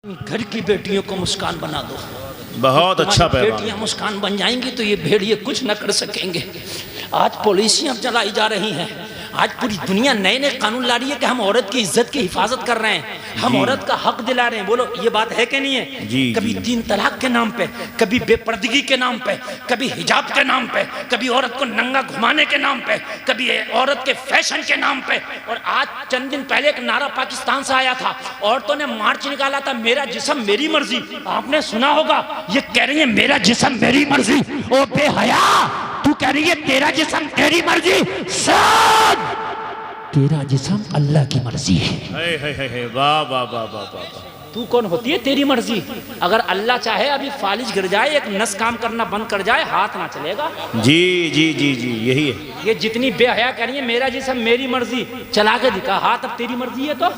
घर की बेटियों को मुस्कान बना दो। बहुत अच्छा पैगाम। बेटियां मुस्कान बन जाएंगी तो ये भेड़िए कुछ न कर सकेंगे। आज पॉलिसियां चलाई जा रही हैं, आज पूरी दुनिया नए नए कानून ला रही है कि हम औरत की इज्जत की हिफाजत कर रहे हैं, हम औरत का हक दिला रहे हैं। बोलो ये बात है कि नहीं है? जी, कभी जी। 3 तलाक के नाम पे, कभी बेपर्दगी के नाम पे, कभी हिजाब के नाम पे, कभी औरत को नंगा घुमाने के नाम पे, कभी औरत के फैशन के नाम पे। और आज चंद दिन पहले एक नारा पाकिस्तान से आया था, औरतों ने मार्च निकाला था, मेरा जिस्म मेरी मर्जी। आपने सुना होगा, ये कह रही है मेरा जिस्म मेरी मर्जी। ओ बेहया, तू कह रही है तेरा जिस्म तेरी मर्जी। सद तेरा जिस्म अल्लाह की मर्जी है। वाह वाह वाह वाह वाह। तू कौन होती है तेरी मर्जी? अगर अल्लाह चाहे अभी फालिज गिर जाए, एक नस काम करना बंद कर जाए, हाथ ना चलेगा। जी जी जी जी यही है। ये जितनी बेहया कह रही है मेरा जिस्म मेरी मर्जी, चला के दिखा हाथ, अब तेरी मर्जी है तो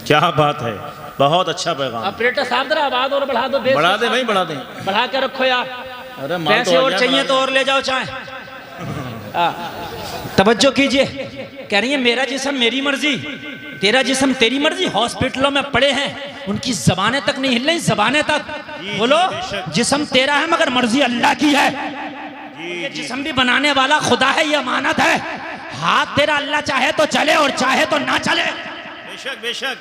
क्या बात है, बहुत अच्छा पैगाम। ऑपरेटर साहब जरा आवाज और बढ़ा दो। बढ़ा दे भाई, बढ़ा दे, बढ़ा के रखो यार। अरे माल पैसे तो और चाहिए तो और ले जाओ चाहे। तवज्जो कीजिए, कह रही है मेरा जिस्म मेरी मर्जी, तेरा जिस्म तेरी मर्जी। हॉस्पिटलों में पड़े हैं, उनकी जबानें तक नहीं हिल रही, जबानें तक। बोलो जिस्म तेरा है मगर मर्जी अल्लाह की है। ये जिस्म भी बनाने वाला खुदा है, ये अमानत है। हाथ तेरा अल्लाह चाहे तो चले और चाहे तो ना चले। बेशक बेशक।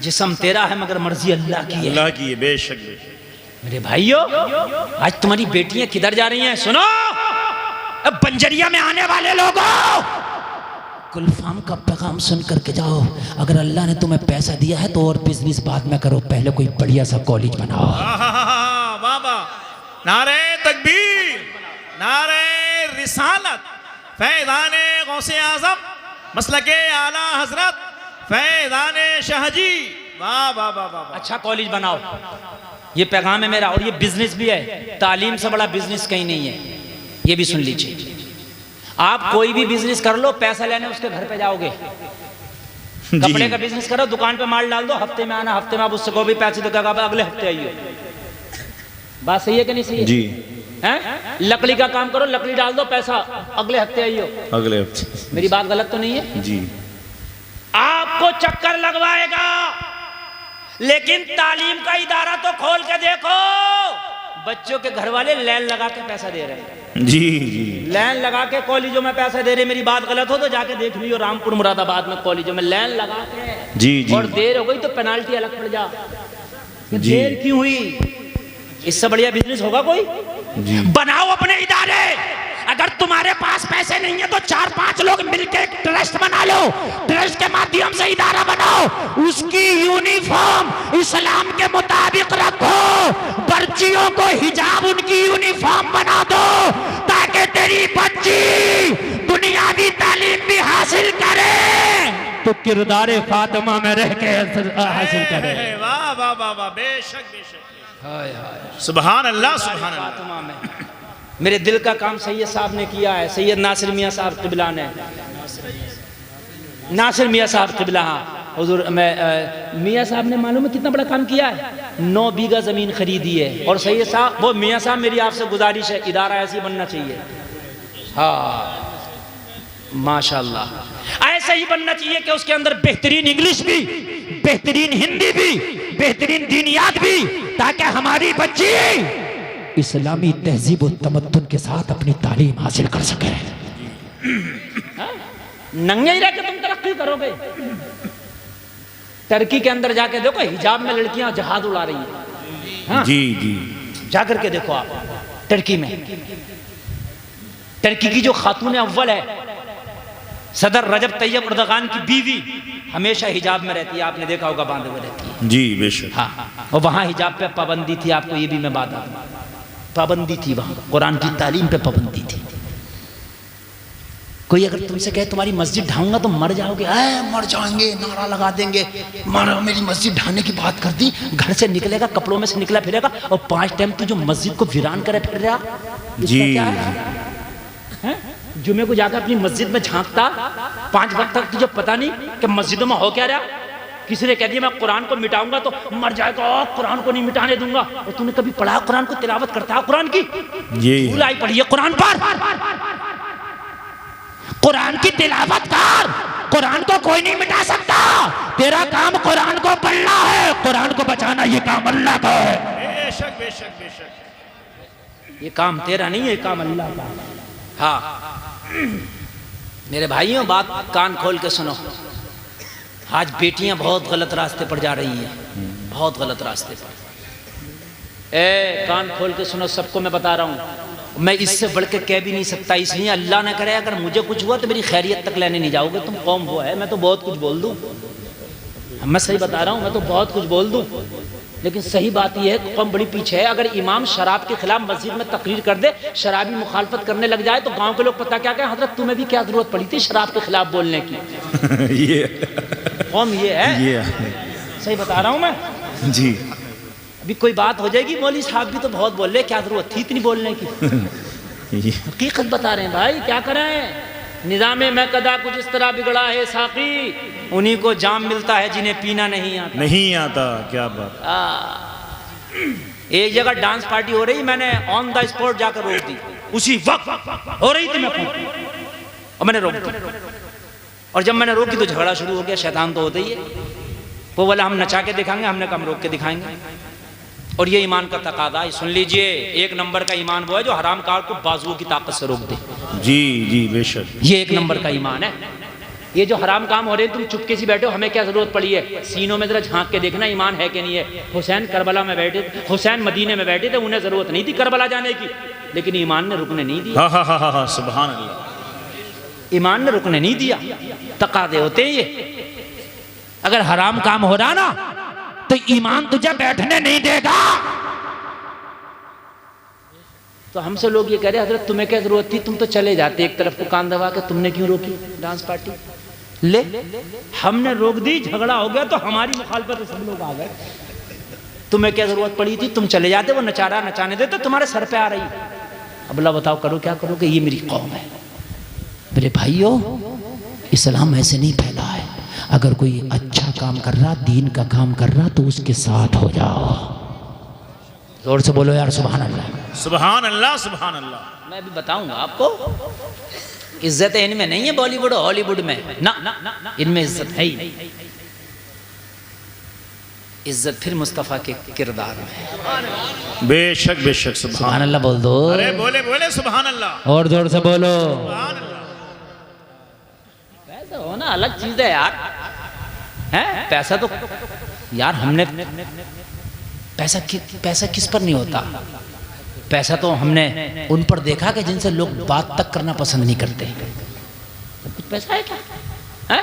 जिस्म तेरा है मगर मर्जी अल्लाह की है। अल्लाह की है, बेशक बेशक। मेरे भाइयों, आज तुम्हारी बेटियां किधर जा रही हैं? सुनो, अब बंजरिया में आने वाले लोगों, कुलफाम का पैगाम सुन करके जाओ। अगर अल्लाह ने तुम्हें पैसा दिया है तो और बिजनेस बाद में करो, पहले कोई बढ़िया सा कॉलेज बनाओ। वाह वाह, नारे तकबीर, नारे रिसालत, फैज़ाने गौसे आज़म, मसलके आला हजरत, फैज़ाने शाहजी। वाह वाह वाह वाह। अच्छा कॉलेज बनाओ, ये पैगाम है मेरा। और ये बिजनेस भी है, तालीम से बड़ा बिजनेस कहीं नहीं है, ये भी सुन लीजिए। आप कोई भी बिजनेस कर लो, पैसा लेने उसके घर पे जाओगे। कपड़े का बिजनेस करो, दुकान पे माल डाल दो, हफ्ते में आना, हफ्ते में आप उससे को भी पैसे दो, क्या अगले हफ्ते आइए। बात सही है कि नहीं सही है? जी। हैं? लकड़ी का काम करो, लकड़ी डाल दो, पैसा अगले हफ्ते आइए। अगले हफ्ते। मेरी बात गलत तो नहीं है? जी। आपको चक्कर लगवाएगा, लेकिन तालीम का इदारा तो खोल के देखो, बच्चों के घर वाले लाइन लगा के पैसा दे रहे हैं। जी जी। लाइन लगा के कॉलेजों में पैसा दे रहे। मेरी बात गलत हो तो जाके देख लियो, रामपुर मुरादाबाद में कॉलेजों में लाइन लगा के। जी जी। और देर हो गई तो पेनाल्टी अलग पड़ जा। जी। देर क्यों हुई? इससे बढ़िया बिजनेस होगा कोई? जी। बनाओ अपने इदारे। अगर तुम्हारे पास पैसे नहीं है तो 4-5 लोग मिलकर एक ट्रस्ट बना लो, ट्रस्ट के माध्यम से इदारा बनाओ, उसकी यूनिफॉर्म इस्लाम के मुताबिक रखो, बच्चियों को हिजाब उनकी यूनिफॉर्म बना दो, ताकि तेरी बच्ची दुनियावी तालीम भी हासिल करे तो किरदारे फातिमा में रह के हासिल करे। वाह वाह वाह वाह, बेशक बेशक। सुभान अल्लाह, सुभान अल्लाह। फातिमा में मेरे दिल का काम सैयद साहब ने किया है, सैयद नासिर मियाँ साहब क़िबला ने। नासिर मियाँ साहब क़िबला, हाँ हुजूर, मैं मियाँ साहब ने मालूम है कितना बड़ा काम किया है? 9 बीघा ज़मीन खरीदी है। और सैयद साहब, वो मियाँ साहब मेरी आपसे गुजारिश है, इदारा ऐसी बनना चाहिए। हाँ माशाल्लाह, ऐसा ही बनना चाहिए कि उसके अंदर बेहतरीन इंग्लिश भी, बेहतरीन हिंदी भी, बेहतरीन दीनियात भी, ताकि हमारी बच्ची इस्लामी तहजीब और तमद्दुन के साथ अपनी तालीम हासिल कर सके। नंगे ही रह के तुम तरक्की करोगे? टर्की के अंदर जाके देखो, हिजाब में लड़कियां जहाज उड़ा रही हैं। हाँ? जी जी। जाकर के देखो आप टर्की में। टर्की की जो खातून अव्वल है, सदर रजब तैयब अर्दगान की बीवी, हमेशा हिजाब में रहती है, आपने देखा होगा, बांधे हुए रहती है। जी बेशक। हाँ, और वहां हिजाब पे पाबंदी थी, आपको ये भी मैं बात बताऊं, पाबंदी थी वहां, कुरान की तालीम पे पाबंदी थी। कोई अगर तुमसे कहे तुम्हारी मस्जिद ढाऊंगा तो मर जाओगे, मर जाएंगे, नारा लगा देंगे, मारा मेरी मस्जिद ढाने की बात कर दी, घर से निकलेगा कपड़ों में से निकला फिरेगा, और 5 टाइम तू जो मस्जिद को वीरान करे फिर रहा, जी। क्या है? जुमे को जाकर अपनी मस्जिद में झांकता, 5 वक्त तक तुझे पता नहीं कि मस्जिदों में हो क्या रहा। किसी ने कह दिया मैं कुरान को मिटाऊंगा तो मर जाएगा, कुरान को नहीं मिटाने दूंगा। और तूने कभी पढ़ा कुरान को, तिलावत करता है कुरान की? ये आई पढ़ी है कुरान पर, कुरान की तिलावत कर, कुरान को कोई नहीं मिटा सकता। तेरा काम कुरान को पढ़ना है, कुरान को बचाना ये काम अल्लाह का है। बेशक बेशक बेशक। ये काम तेरा नहीं है, ये काम अल्लाह का। हाँ मेरे भाइयों, बात कान खोल के सुनो। आज बेटियां बहुत गलत रास्ते पर जा रही हैं, बहुत गलत रास्ते पर। कान खोल के सुनो, सबको मैं बता रहा हूं। मैं इससे बढ़ के कह भी नहीं सकता, इसलिए अल्लाह ना करे अगर मुझे कुछ हुआ तो मेरी खैरियत तक लेने नहीं जाओगे तुम। कौम वो है, मैं तो बहुत कुछ बोल दूं, मैं सही बता रहा हूं, मैं तो बहुत कुछ बोल दूं, लेकिन सही बात यह है कौम बड़ी पीछे है। अगर इमाम शराब के खिलाफ मस्जिद में तकरीर कर दे, शराबी मुखालफत करने लग जाए तो गांव के लोग पता क्या कहें, हजरत तुम्हें भी क्या जरूरत पड़ी थी शराब के खिलाफ बोलने की। ये कौम ये है, ये सही बता रहा हूं मैं जी। अभी कोई बात हो जाएगी, मौलवी साहब भी तो बहुत बोल रहे, क्या जरूरत थी इतनी बोलने की। हकीकत बता रहे हैं भाई, क्या करें। निज़ामे में कदा कुछ इस तरह बिगड़ा है साकी, उन्हीं को जाम मिलता है जिन्हें पीना नहीं आता। नहीं आता, क्या बात। एक जगह डांस पार्टी हो रही, मैंने ऑन द स्पॉट जाकर रोक दी, उसी वक्त हो रही थी मैं और मैंने रोक दी। और जब मैंने रोकी तो झगड़ा शुरू हो गया। शैतान तो होता ही है। वो बोला हम नचा के दिखाएंगे, हमने कम रोक के दिखाएंगे। और ये ईमान का तकादा है। सुन लीजिए, एक नंबर का ईमान वो है जो हराम कार को बाजुओं की ताकत से रोक दे। जी जी बेशक, ये एक नंबर का ईमान है। ये जो हराम काम हो रहे हैं, तुम चुपके से बैठे हो, हमें क्या जरूरत पड़ी है। सीनों में जरा झांक के देखना ईमान है कि नहीं है। हुसैन करबला में बैठे, हुसैन मदीने में बैठे थे, उन्हें जरूरत नहीं थी करबला जाने की, लेकिन ईमान ने रुकने नहीं दिया। हाँ, सुभान अल्लाह। ईमान ने रुकने नहीं दिया। तकादे होते हैं ये। अगर हराम काम हो रहा ना तो ईमान तुझे बैठने नहीं देगा। तो हमसे लोग ये कह रहे हजरत तुम्हें क्या जरूरत थी, तुम तो चले जाते एक तरफ को कान दबा के, तुमने क्यों रोकी डांस पार्टी। ले हमने रोक दी, झगड़ा हो गया तो हमारी मुखालफत सब लोग आ गए। तुम्हें क्या जरूरत पड़ी थी, तुम चले जाते, वो नचारा नचाने देते, तुम्हारे सर पे आ रही। अब अल्लाह बताओ करो क्या करोगे। ये मेरी कौम है। मेरे भाइयों, इस्लाम ऐसे नहीं फैला है। अगर कोई अच्छा काम कर रहा, दीन का काम कर रहा, तो उसके साथ हो जाओ। जोर से बोलो यार सुभान अल्लाह, सुभान अल्लाह, सुभान अल्लाह। मैं भी बताऊंगा आपको। इज्जत इनमें नहीं है बॉलीवुड और हॉलीवुड में, ना इनमें इज्जत है ही। इज्जत फिर मुस्तफ़ा के किरदार में। बेशक बेशक, सुभान अल्लाह बोल दो। अरे बोले बोले सुभान अल्लाह, और जोर से बोलो। सुभान अल्लाह। पैसा होना अलग चीज है यार, है पैसा तो यार। हमने पैसा किस पर नहीं होता। पैसा तो हमने उन पर देखा कि जिनसे लोग बात तक करना पसंद नहीं करते। कुछ पैसा है क्या है?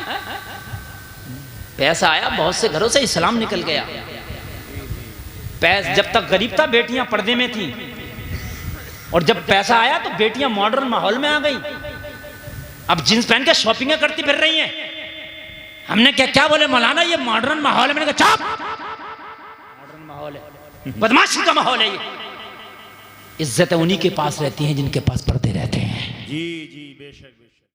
पैसा आया, बहुत से घरों से इस्लाम निकल गया। जब तक गरीब था बेटियां पर्दे में थी, और जब पैसा आया तो बेटियां मॉडर्न माहौल में आ गई। अब जींस पहन के शॉपिंग करती फिर रही हैं। हमने क्या बोले मौलाना, ये मॉडर्न माहौल है। मैंने कहा चुप, मॉडर्न माहौल है, बदमाशी का माहौल है ये। इज्जत उन्हीं के पास रहती है जिनके पास पर्दे रहते हैं। जी जी बेशक बेशक।